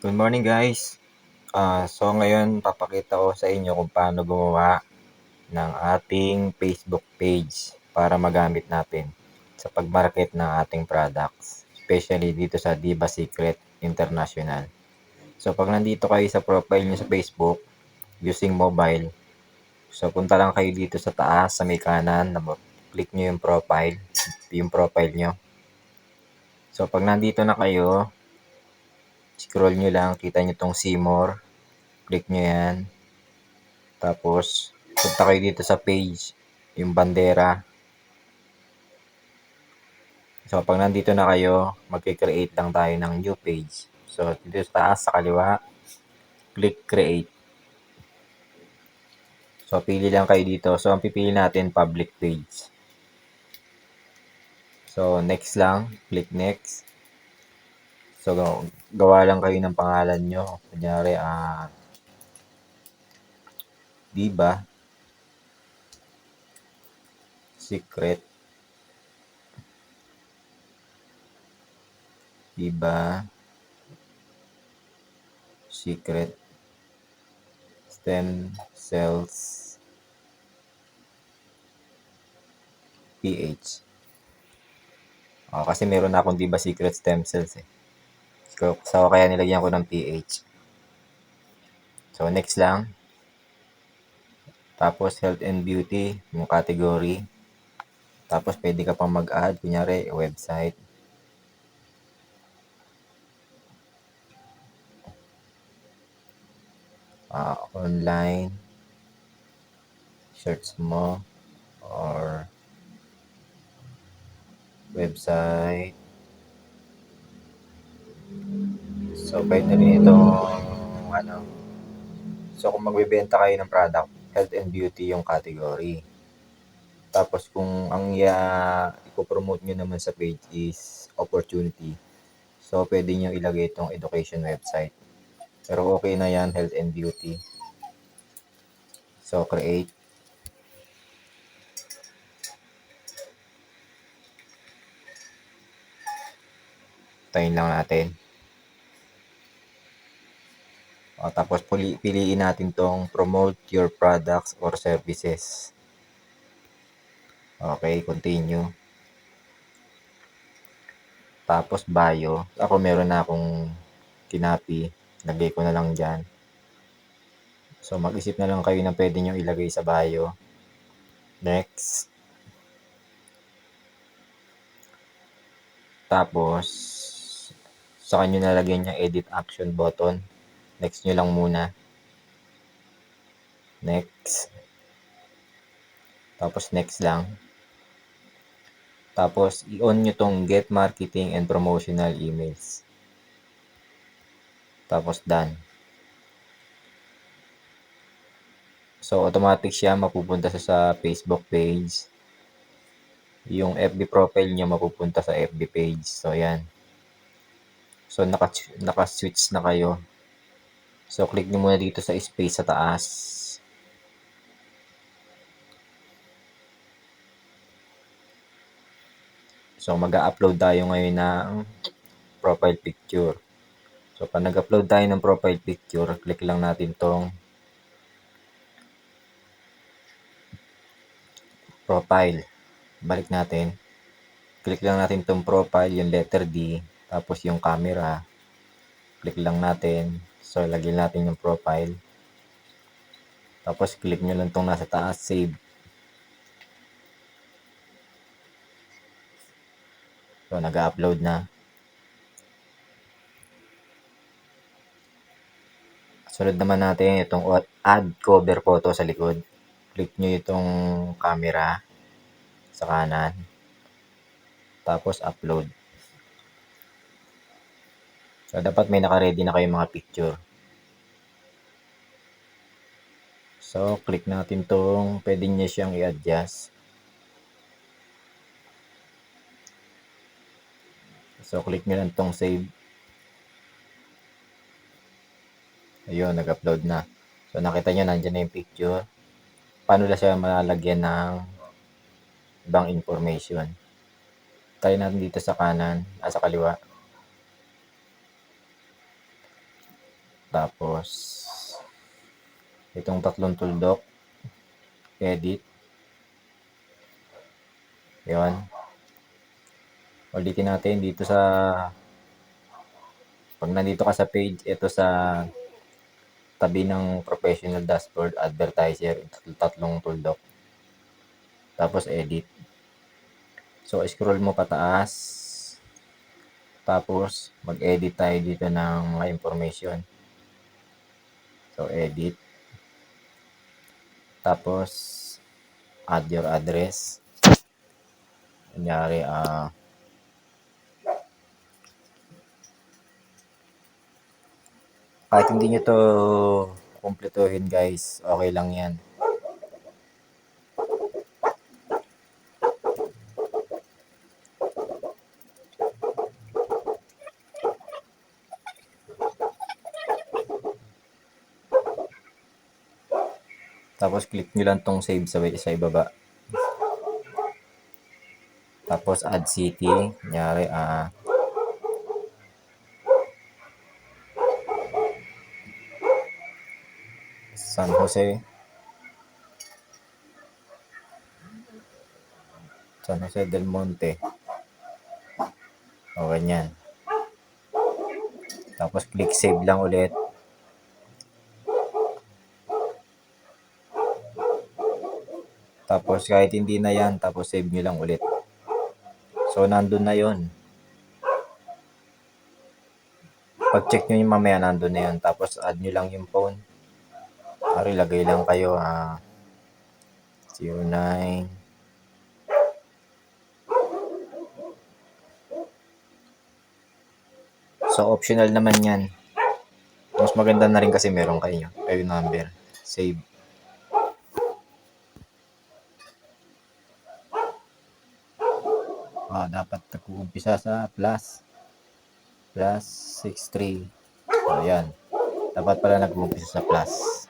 Good morning guys. So ngayon papakita ko sa inyo kung paano gumawa ng ating Facebook page para magamit natin sa pag-market ng ating products, especially dito sa Diva Secret International. So pag nandito kayo sa profile nyo sa Facebook using mobile, so punta lang kayo dito sa taas sa may kanan, click nyo yung profile nyo. So pag nandito na kayo, scroll nyo lang, kita nyo tong see more, click nyo yan. Tapos, punta kayo dito sa page, yung bandera. So, pag nandito na kayo, magki-create lang tayo ng new page. So, dito sa taas, sa kaliwa, click create. So, pili lang kayo dito. So, ang pipili natin, public page. So, next lang, click next. So, gawa lang kayo ng pangalan nyo. Kunyari, Diba Secret. Diba Secret Stem Cells PH. Kasi meron na akong Diba Secret Stem Cells eh. So, kaya nilagyan ko ng PH. So, next lang. Tapos, health and beauty, yung category. Tapos, pwede ka pang mag-add. Kunyari, website. Online. Search mo. Or website. So, pwede rin itong So, kung magbebenta kayo ng product, health and beauty yung category. Tapos, kung ang ipopromote nyo naman sa page is opportunity, so, pwede nyo ilagay itong education website. Pero okay na yan, health and beauty. So, create. Tayin lang natin. Tapos, piliin natin tong promote your products or services. Okay, continue. Tapos, bio. Ako meron na akong kinapi. Lagay ko na lang dyan. So, mag-isip na lang kayo na pwede nyo ilagay sa bio. Next. Tapos, sa kanyo nalagyan yung edit action button. Next nyo lang muna. Next. Tapos, next lang. Tapos, i-on nyo tong get marketing and promotional emails. Tapos, done. So, automatic siya mapupunta sa Facebook page. Yung FB profile nyo mapupunta sa FB page. So, yan. So, naka-switch na kayo. So, click nyo muna dito sa space sa taas. So, mag-upload tayo ngayon ng profile picture. So, pag nag-upload tayo ng profile picture, click lang natin tong profile. Balik natin. Click lang natin tong profile, yung letter D, tapos yung camera. Click lang natin. So, lagyan natin yung profile. Tapos, click nyo lang tong nasa taas, save. So, nag-upload na. Sunod naman natin itong add cover photo sa likod. Click nyo itong camera sa kanan. Tapos, upload. So, dapat may naka-ready na kayong mga picture. So, click natin tong pwede nyo siyang i-adjust. So, click nyo lang tong save. Ayun, nag-upload na. So, nakita nyo, nandyan na yung picture. Paano na siya malalagyan ng ibang information? Try natin dito sa kanan, sa kaliwa. Tapos, itong tatlong tuldok, edit. Yun. Ulitin natin dito sa, pag nandito ka sa page, ito sa tabi ng professional dashboard, advertiser, tatlong tuldok. Tapos edit. So, scroll mo pataas. Tapos, mag-edit tayo dito ng mga information. So, edit. Tapos, add your address. Kunyari, kahit hindi nyo to kumpletuhin guys, okay lang yan. Tapos click nyo lang tong save sa ibaba. Tapos add city, kunyari San Jose del Monte. O ganyan. Tapos click save lang ulit. Tapos kahit hindi na yan, tapos save nyo lang ulit. So nandun na yon. Pag check nyo yung mamaya, nandun na yun. Tapos add nyo lang yung phone. Ari, lagay lang kayo 09. So optional naman yan. Mas maganda na rin kasi meron kayo number. Save. Dapat nag-uumpisa sa plus 63. So ayan. Dapat pala nag-uumpisa sa plus.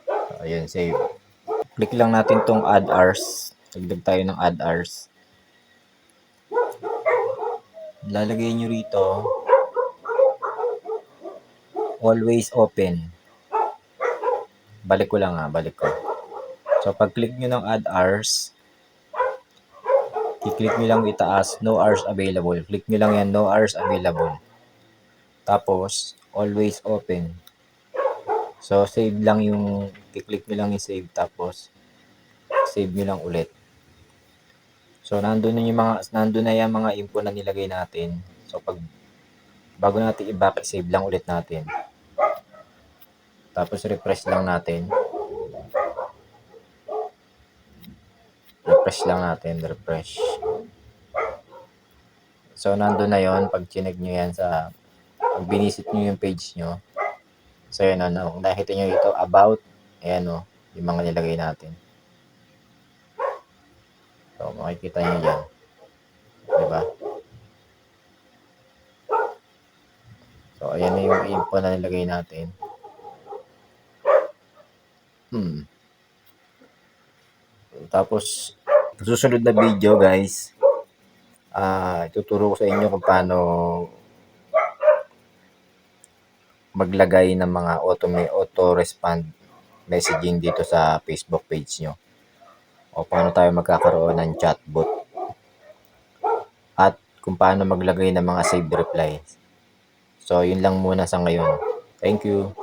So ayan, save. Click lang natin tong add hours. Dagdag tayo ng add hours. Lalagay nyo rito always open. Balik ko. So pag click nyo ng add hours, i-click nyo lang itaas, no hours available. Click nyo lang yan, no hours available. Tapos, always open. So, save lang yung, i-click nyo lang yung save, tapos, save nyo lang ulit. So, nandun na yung mga info na nilagay natin. So, bago natin i-back, save lang ulit natin. Tapos, refresh lang natin. Refresh. So, nandun na yon. Pag chinek nyo yan pag binisit nyo yung page nyo. So, yun nakikita nyo ito, about, ayan yung mga nilagay natin. So, makikita nyo yan. Diba? So, ayan na yung info na nilagay natin. Tapos, susunod na video guys, ituturo ko sa inyo kung paano maglagay ng mga auto-respond messaging dito sa Facebook page nyo. O paano tayo magkakaroon ng chatbot. At kung paano maglagay ng mga saved replies. So, yun lang muna sa ngayon. Thank you.